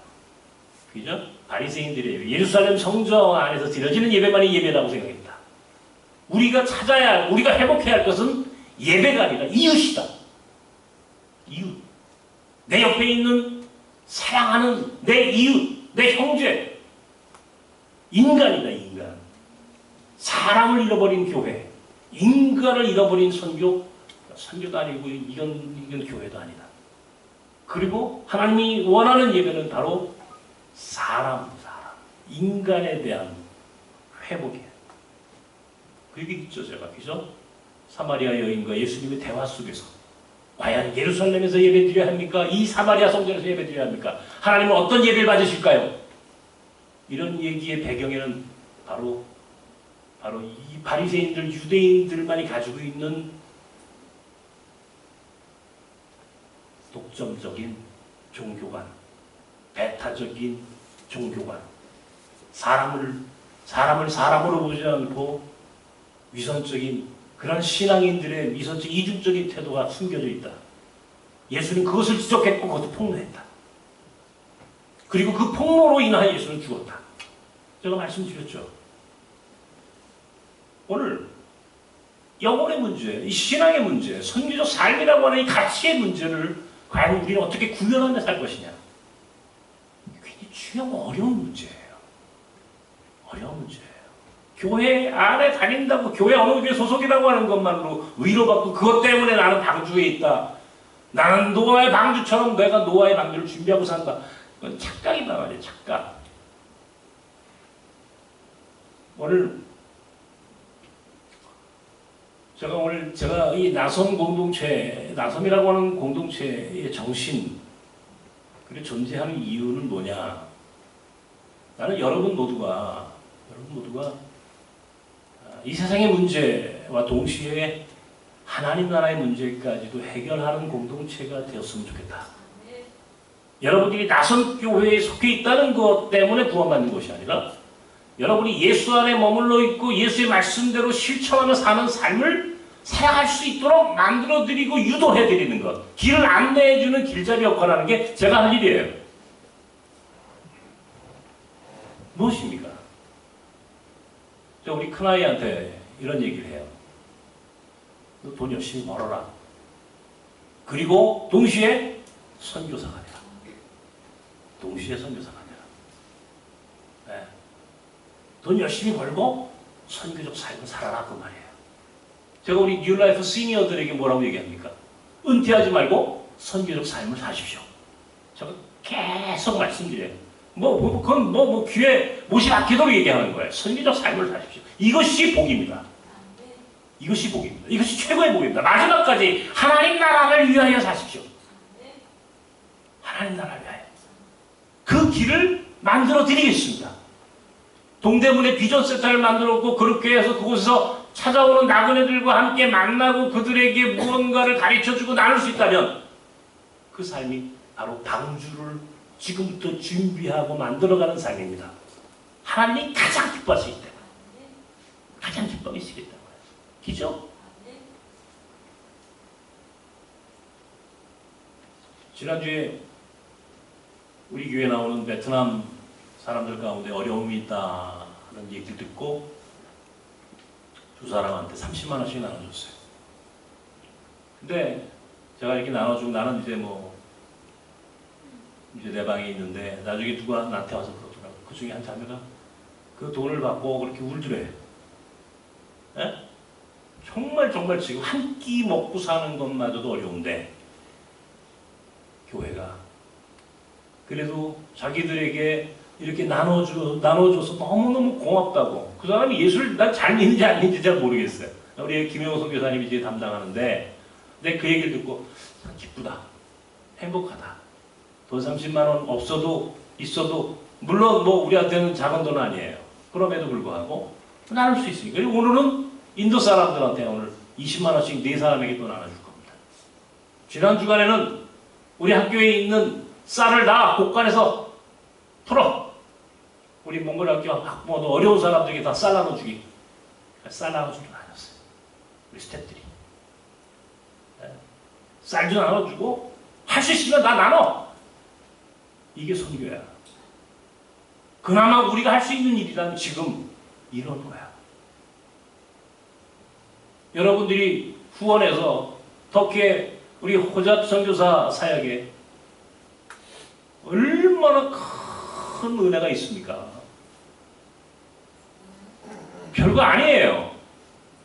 그죠? 바리새인들의 예배. 예루살렘 성전 안에서 드려지는 예배만이 예배라고 생각했다. 우리가 회복해야 할 것은 예배가 아니라 이웃이다. 이웃. 내 옆에 있는 사랑하는 내 이웃, 내 형제. 인간이다, 인간. 사람을 잃어버린 교회. 인간을 잃어버린 선교도 아니고 이건 교회도 아니다. 그리고 하나님이 원하는 예배는 바로 사람, 인간에 대한 회복이에요. 그 얘기 있죠, 제가. 그죠? 사마리아 여인과 예수님의 대화 속에서 과연 예루살렘에서 예배드려야 합니까? 이 사마리아 성전에서 예배드려야 합니까? 하나님은 어떤 예배를 받으실까요? 이런 얘기의 배경에는 바로 이 바리새인들, 유대인들만이 가지고 있는 독점적인 종교관, 배타적인 종교관, 사람을 사람으로 보지 않고 위선적인 그런 신앙인들의 위선적 이중적인 태도가 숨겨져 있다. 예수는 그것을 지적했고 그것을 폭로했다. 그리고 그 폭로로 인하여 예수는 죽었다. 제가 말씀드렸죠. 오늘 영혼의 문제, 이 신앙의 문제, 선교적 삶이라고 하는 이 가치의 문제를 과연 우리는 어떻게 구현하며 살 것이냐. 굉장히 중요하고 어려운 문제예요. 어려운 문제예요. 교회 안에 다닌다고, 교회 어느 교회 소속이라고 하는 것만으로 위로받고 그것 때문에 나는 방주에 있다. 나는 노아의 방주처럼 내가 노아의 방주를 준비하고 산다. 그건 착각이다 말이에요. 착각. 제가 이 나섬 공동체, 나섬이라고 하는 공동체의 정신, 그리고 존재하는 이유는 뭐냐? 나는 여러분 모두가 이 세상의 문제와 동시에 하나님 나라의 문제까지도 해결하는 공동체가 되었으면 좋겠다. 여러분들이 나선 교회에 속해 있다는 것 때문에 구원받는 것이 아니라 여러분이 예수 안에 머물러 있고 예수의 말씀대로 실천하며 사는 삶을 살아갈 수 있도록 만들어드리고 유도해드리는 것, 길을 안내해주는 길잡이 역할을 하는 게 제가 할 일이에요. 무엇입니까? 우리 큰아이한테 이런 얘기를 해요. 너 돈 열심히 벌어라. 그리고 동시에 선교사가 되라. 동시에 선교사가 되라. 네. 돈 열심히 벌고 선교적 삶을 살아라 그 말이에요. 제가 우리 뉴라이프 시니어들에게 뭐라고 얘기합니까? 은퇴하지 말고 선교적 삶을 사십시오. 제가 계속 말씀드려요. 그건 귀에 못이 막히도록 얘기하는 거예요. 선교적 삶을 사십시오. 이것이 복입니다. 이것이 복입니다. 이것이 최고의 복입니다. 마지막까지 하나님 나라를 위하여 사십시오. 하나님 나라를 위하여. 그 길을 만들어 드리겠습니다. 동대문에 비전 센터를 만들었고 그렇게 해서 그곳에서 찾아오는 나그네들과 함께 만나고 그들에게 무언가를 가르쳐주고 나눌 수 있다면 그 삶이 바로 방주를 지금부터 준비하고 만들어가는 삶입니다. 하나님이 가장 기뻐하시기 때문에 가장 기뻐하시기 때문에 기죠? 지난주에 우리 교회에 나오는 베트남 사람들 가운데 어려움이 있다는 얘기를 듣고 두 사람한테 30만 원씩 나눠줬어요. 근데 제가 이렇게 나눠주고 나는 이제 내 방에 있는데 나중에 누가 나한테 와서 그러더라고. 그 중에 한 자매가 그 돈을 받고 그렇게 울더래. 에? 정말 지금 한 끼 먹고 사는 것마저도 어려운데 교회가 그래도 자기들에게 이렇게 나눠줘서 너무너무 고맙다고. 그 사람이 예수를 난 잘 믿는지 안 믿는지 잘 모르겠어요. 우리 김영호 선교사님이 이제 담당하는데 근데 그 얘기를 듣고 참 기쁘다. 행복하다. 돈 30만 원 없어도 있어도 물론 우리한테는 작은 돈은 아니에요. 그럼에도 불구하고 나눌 수 있으니까. 그리고 오늘은 인도 사람들한테 오늘 20만 원씩 4사람에게 또 나눠줄 겁니다. 지난 주간에는 우리 학교에 있는 쌀을 다 곳간에서 풀어. 우리 몽골 학교 학부모도 어려운 사람들에게 다 쌀 나눠주기. 쌀 나눠주기 다녔어요. 우리 스태프들이. 쌀도 나눠주고 할 수 있으면 나 나눠. 이게 선교야. 그나마 우리가 할 수 있는 일이란 지금 이런 거야. 여러분들이 후원해서 터키의 우리 호잡 선교사 사역에 얼마나 큰 은혜가 있습니까? 별거 아니에요.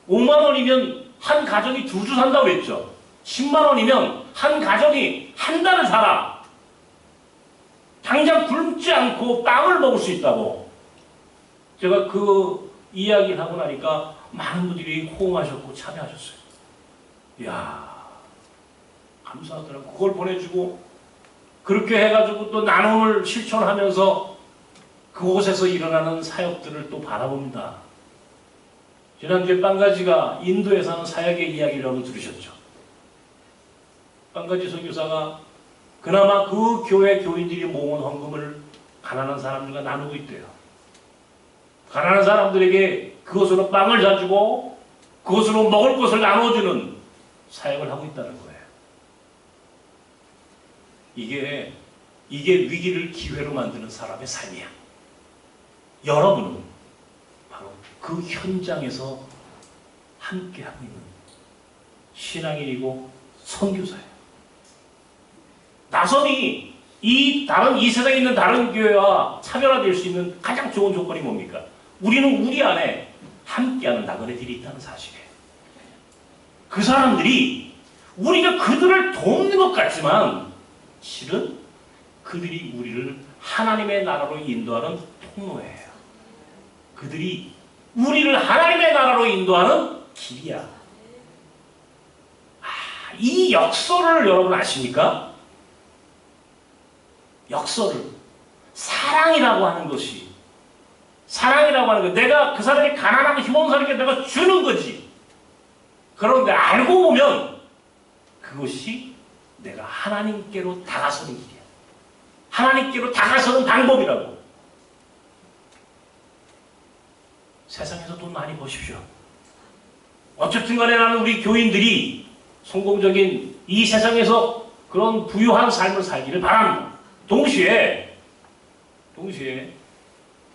5만 원이면 한 가정이 2주 산다고 했죠. 10만 원이면 한 가정이 한 달을 살아. 당장 굶지 않고 빵을 먹을 수 있다고. 제가 그 이야기를 하고 나니까 많은 분들이 호응하셨고 참여하셨어요. 이야, 감사하더라고요. 그걸 보내주고 그렇게 해가지고 또 나눔을 실천하면서 그곳에서 일어나는 사역들을 또 바라봅니다. 지난주에 빵가지가 인도에서 하는 사역의 이야기를 여러분 들으셨죠? 빵가지 선교사가 그나마 그 교회 교인들이 모은 헌금을 가난한 사람들과 나누고 있대요. 가난한 사람들에게 그것으로 빵을 사주고 그것으로 먹을 것을 나눠주는 사역을 하고 있다는 거예요. 이게 위기를 기회로 만드는 사람의 삶이야. 여러분은 바로 그 현장에서 함께하고 있는 신앙인이고 선교사예요. 나섬이 이 세상에 있는 다른 교회와 차별화될 수 있는 가장 좋은 조건이 뭡니까? 우리는 우리 안에 함께하는 나그네들이 있다는 사실이에요. 그 사람들이 우리가 그들을 돕는 것 같지만 실은 그들이 우리를 하나님의 나라로 인도하는 통로예요. 그들이 우리를 하나님의 나라로 인도하는 길이야. 이 역설을 여러분 아십니까? 역설을. 사랑이라고 하는 것이, 사랑이라고 하는 것, 내가 그 사람이 가난하고 힘없는 사람에게 내가 주는 거지. 그런데 알고 보면 그것이 내가 하나님께로 다가서는 길이야. 하나님께로 다가서는 방법이라고. 세상에서 돈 많이 버십시오. 어쨌든 간에 나는 우리 교인들이 성공적인 이 세상에서 그런 부유한 삶을 살기를 바랍니다. 동시에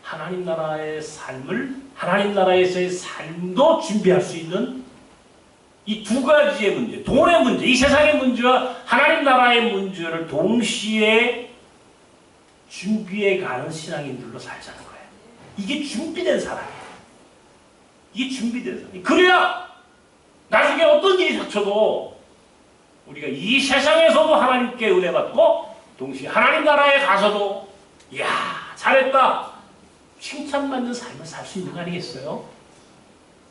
하나님 나라의 삶을, 하나님 나라에서의 삶도 준비할 수 있는 이 두 가지의 문제, 돈의 문제, 이 세상의 문제와 하나님 나라의 문제를 동시에 준비해 가는 신앙인들로 살자는 거예요. 이게 준비된 사람이에요. 이게 준비된 사람. 그래야 나중에 어떤 일이 닥쳐도 우리가 이 세상에서도 하나님께 은혜 받고 동시에 하나님 나라에 가서도 이야 잘했다 칭찬받는 삶을 살 수 있는 거 아니겠어요?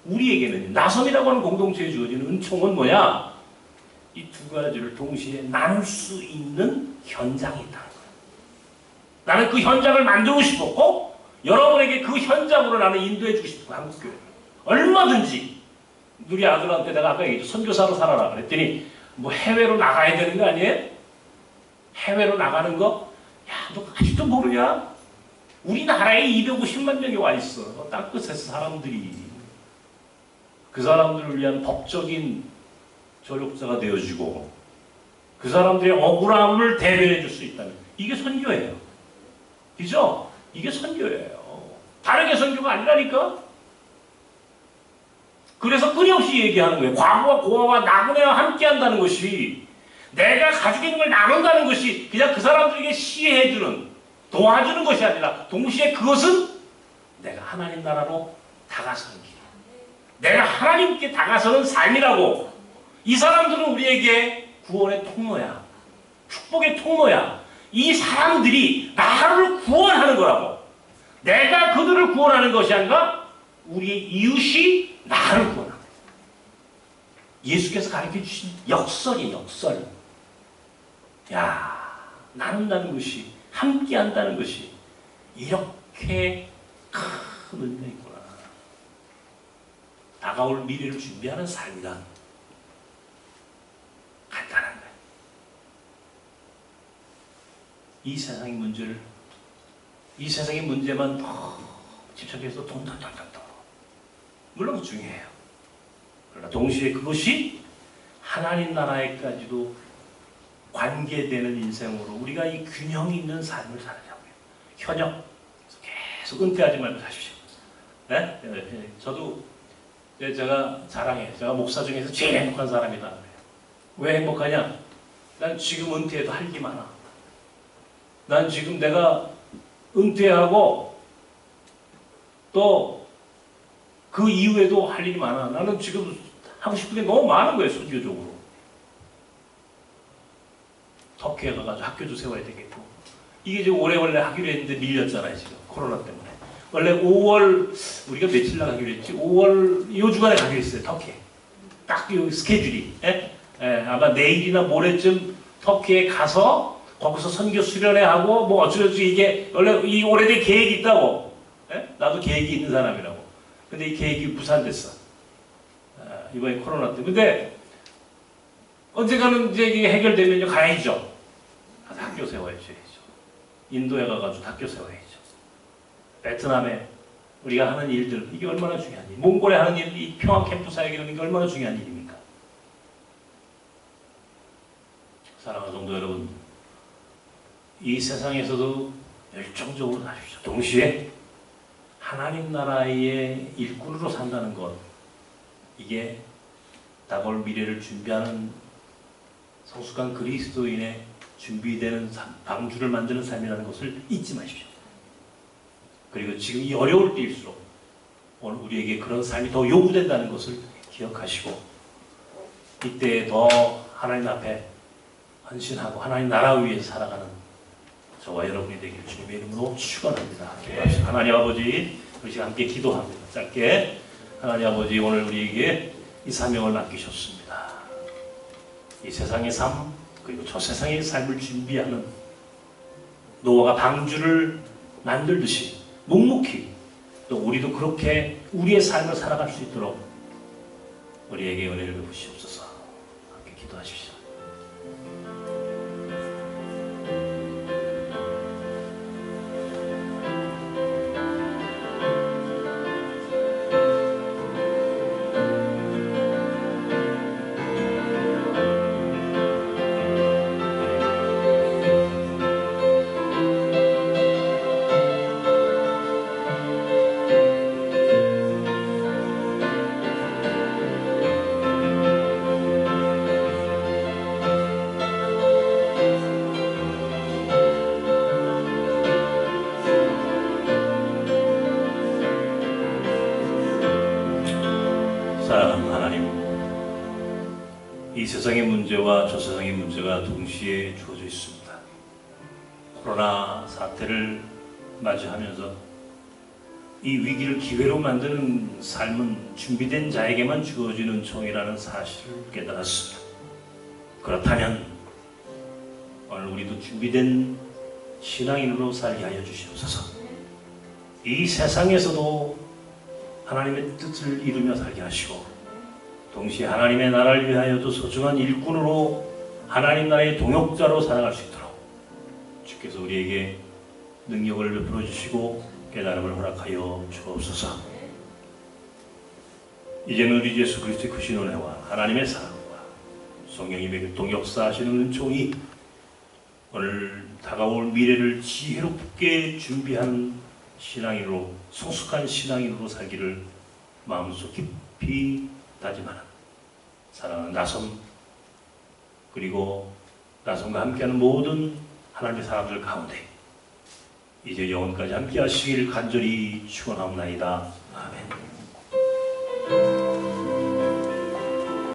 우리에게는 나섬이라고 하는 공동체에 주어지는 은총은 뭐야? 이 두 가지를 동시에 나눌 수 있는 현장이 있다는 거예요. 나는 그 현장을 만들고 싶었고 여러분에게 그 현장으로 나는 인도해 주고 싶고 한국교회 얼마든지 우리 아들한테 내가 아까 얘기했죠. 선교사로 살아라 그랬더니 뭐 해외로 나가야 되는 거 아니에요? 해외로 나가는 거? 야, 너 아직도 모르냐? 우리나라에 250만 명이 와 있어. 땅끝에서 사람들이. 그 사람들을 위한 법적인 조력자가 되어주고 그 사람들의 억울함을 대변해 줄 수 있다면 이게 선교예요. 그죠? 이게 선교예요. 다르게 선교가 아니라니까? 그래서 끊임없이 얘기하는 거예요. 과거와 고아와 나그네와 함께 한다는 것이 내가 가지고 있는 걸 나눈다는 것이 그냥 그 사람들에게 시해주는 도와주는 것이 아니라 동시에 그것은 내가 하나님 나라로 다가서는 길. 내가 하나님께 다가서는 삶이라고. 이 사람들은 우리에게 구원의 통로야. 축복의 통로야. 이 사람들이 나를 구원하는 거라고. 내가 그들을 구원하는 것이 아니라 우리의 이웃이 나를 구원하는 거야. 예수께서 가르쳐주신 역설이 역설. 야, 나눈다는 것이 함께 한다는 것이 이렇게 큰 의미가 있구나. 다가올 미래를 준비하는 삶이란 간단한 거예요. 이 세상의 문제를, 이 세상의 문제만 집착해서 돈. 물론 중요해요. 그러나 동시에 그것이 하나님 나라에까지도 관계되는 인생으로 우리가 이 균형 있는 삶을 살자고요. 현역 계속 은퇴하지 말고 사십시오. 네? 저도 제가 자랑해요. 제가 목사 중에서 제일 행복한 사람이다 그래요. 왜 행복하냐? 난 지금 은퇴해도 할 일이 많아. 난 지금 내가 은퇴하고 또 그 이후에도 할 일이 많아. 나는 지금 하고 싶은 게 너무 많은 거예요, 선교적으로. 터키에 가가지고 학교도 세워야 되겠고. 이게 지금 원래 하기로 했는데 밀렸잖아요, 지금. 코로나 때문에. 원래 5월, 우리가 며칠 날 가기로 했지? 5월, 요 주간에 가기로 했어요, 터키에. 딱 요 스케줄이. 아마 내일이나 모레쯤 터키에 가서 거기서 선교 수련회 하고, 뭐 어쩌고저쩌고 이게, 원래 이 오래된 계획이 있다고. 나도 계획이 있는 사람이라고. 근데 이 계획이 무산됐어. 이번에 코로나 때문에. 근데 언젠가는 이제 이게 해결되면 가야죠. 가서 학교 세워야죠. 인도에 가가지고 학교 세워야죠. 베트남에 우리가 하는 일들, 이게 얼마나 중요한 일. 몽골에 하는 일, 이 평화 캠프 사역이라는 게 얼마나 중요한 일입니까? 사랑하는 성도 여러분, 이 세상에서도 열정적으로 사십시오. 동시에 하나님 나라의 일꾼으로 산다는 것, 이게 다가올 미래를 준비하는 성숙한 그리스도인의 준비되는 방주를 만드는 삶이라는 것을 잊지 마십시오. 그리고 지금 이 어려울 때일수록 오늘 우리에게 그런 삶이 더 요구된다는 것을 기억하시고 이때 더 하나님 앞에 헌신하고 하나님 나라 위에서 살아가는 저와 여러분이 되기를 주님의 이름으로 축원합니다. 기도합시다. 하나님 아버지, 우리 지금 함께 기도합니다. 짧게. 하나님 아버지, 오늘 우리에게 이 사명을 맡기셨습니다. 이 세상의 삶, 그리고 저 세상의 삶을 준비하는 노아가 방주를 만들듯이 묵묵히 또 우리도 그렇게 우리의 삶을 살아갈 수 있도록 우리에게 은혜를 베푸시옵소서. 함께 기도하십시오. 사랑하는 하나님, 이 세상의 문제와 저 세상의 문제가 동시에 주어져 있습니다. 코로나 사태를 맞이하면서 이 위기를 기회로 만드는 삶은 준비된 자에게만 주어지는 총이라는 사실을 깨달았습니다. 그렇다면 오늘 우리도 준비된 신앙인으로 살게 하여 주시옵소서. 이 세상에서도 하나님의 뜻을 이루며 살게 하시고 동시에 하나님의 나라를 위하여도 소중한 일꾼으로 하나님 나라의 동역자로 살아갈 수 있도록 주께서 우리에게 능력을 베풀어 주시고 깨달음을 허락하여 주옵소서. 이제는 우리 예수 그리스도의 크신 은혜와 하나님의 사랑과 성령님의 동역사하시는 은총이 오늘 다가올 미래를 지혜롭게 준비하는 신앙인으로, 성숙한 신앙인으로 살기를 마음속 깊이 다짐하는 사랑하는 나섬, 그리고 나섬과 함께하는 모든 하나님의 사람들 가운데 이제 영원까지 함께 하시길 간절히 축원하옵나이다. 아멘.